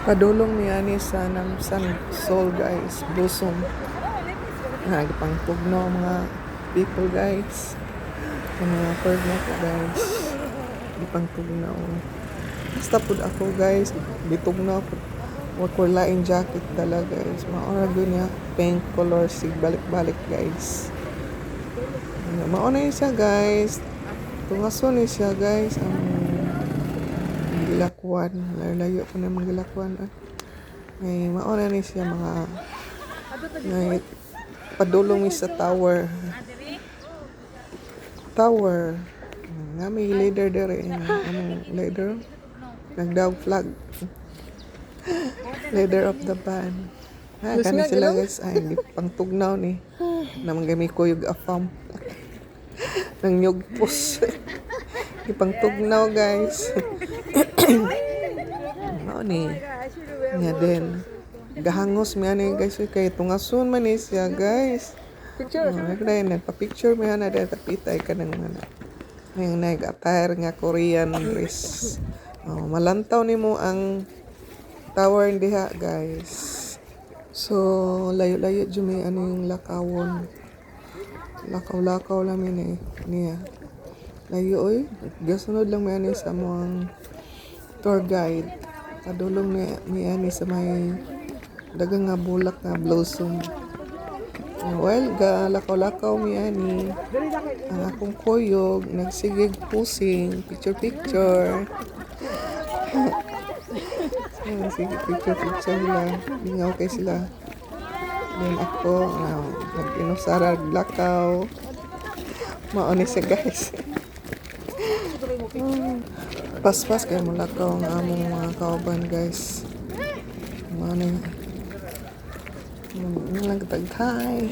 Padulong ni ani sa Namsan Soul guys, Blossom. Pang pugno mga people guys. Mga pugno ko guys. Pang pugno. Basta pud ako guys, bitugno po. Wa ko lain jacket dala guys. Maura gyud niya pink color sig balik-balik guys. Mao na siya guys. Tungason ni siya guys. Gilakwan, layo ko na mga gilakwan. May mauna ni siya mga ngay padulong sa tower. Nga may leader dere, among leader. Nagdaw flag. Leader of the band. Kani sila guys, ay pangtugnaw ni. Namang gami ko yung afam. Nang nyugpos. Ipangtugnaw guys. Mao ni nya din gahangos mi ani guys kay tungason man ni siya guys. Picture nagpa-picture mi ana dahil tapitay ka ng mana ng nag-attire nga Korean dress. Malantaw nimo ang tower diha guys. So layo-layo jud mi ano yung lakawon. Lakaw-lakaw lang mi niya. Layo oy, gasunod lang mi ani sa mga tour guide. Padulong ni ani sa may dagang nga bulak nga blossom. Well, lakaw-lakaw mi ani. Ang akong kuyog nagsigig pusing, picture. Sige, picture sila. Lingaw kay sila. Then ako, nag-inusara, lakaw. Maoni siya guys. Paspas kayo mula ko ang among mga kauban guys. Ano yung lang katag hi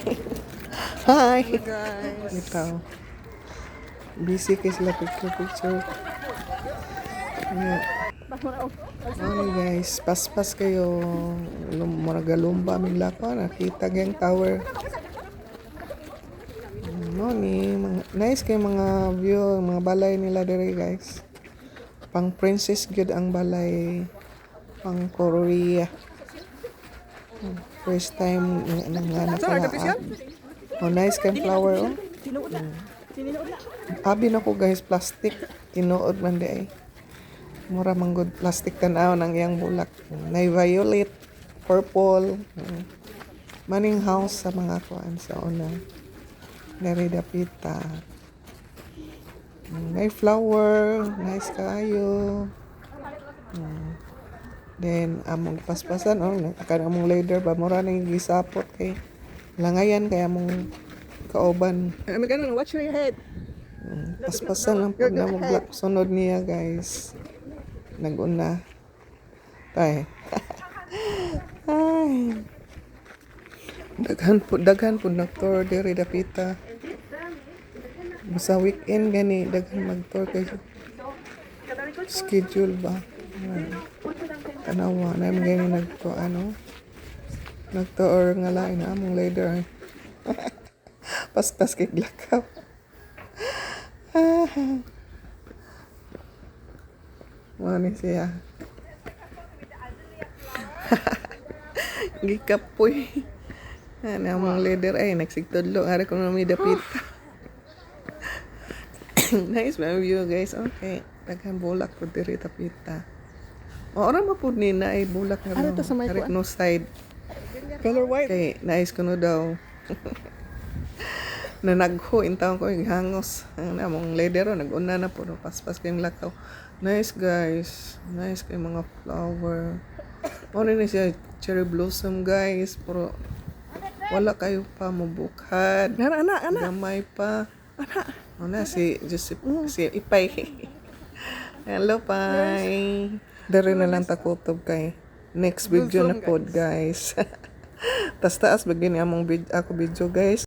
guys. Ikaw busy kayo sila picture. Ano guys, paspas kayo maragalumba mila ko nakita gang tower. Nice kay mga view, mga balay nila dire guys. Pang princess good ang balay, pang Korea. First time nga nakalaan. Nice kay flower oh. Abi na ko guys, plastic. Tinuod man di ay. Mura man good plastic tanaw ng iyang bulak. Nay violet, purple. Maning house sa mga kuan sa una. Naridapita. May flower, nice kayo. Then among paspasan akan among leader ba mura nang gisapot kay langayan kay among kauban. Watch your head. Paspasan lang pud na mong sunod niya guys. Naguna. Tay. Ay. Daghan pud nag-tour diri dapita. Sa weekend gani daghan mag-tour kay schedule ba. Tanawa na gani nagtour nga lain na among leader. Paspas kay lakaw. Mani siya. Gikapoy. Ano among leader ay nagsigtudlo ari ko na may dapita. Nice view guys. Okay. Daghan bulak po diri tapita. Ora mapud ni na ay bulak nga Ano to sa may kuan? no side. Color white. Kay nice kuno daw. Nanagho intawon ko hangos. Ang among leader naguna na po paspas kay lakaw. Nice guys. Nice kay mga flower. Ano ni siya cherry blossom guys. Pero wala kayo pa mabukad. Ana. Gamay pa. Ana si Ipay. Hello, Pai. Dari na lang takutob kay next video na pod guys. Tas taas bagay ni among video guys.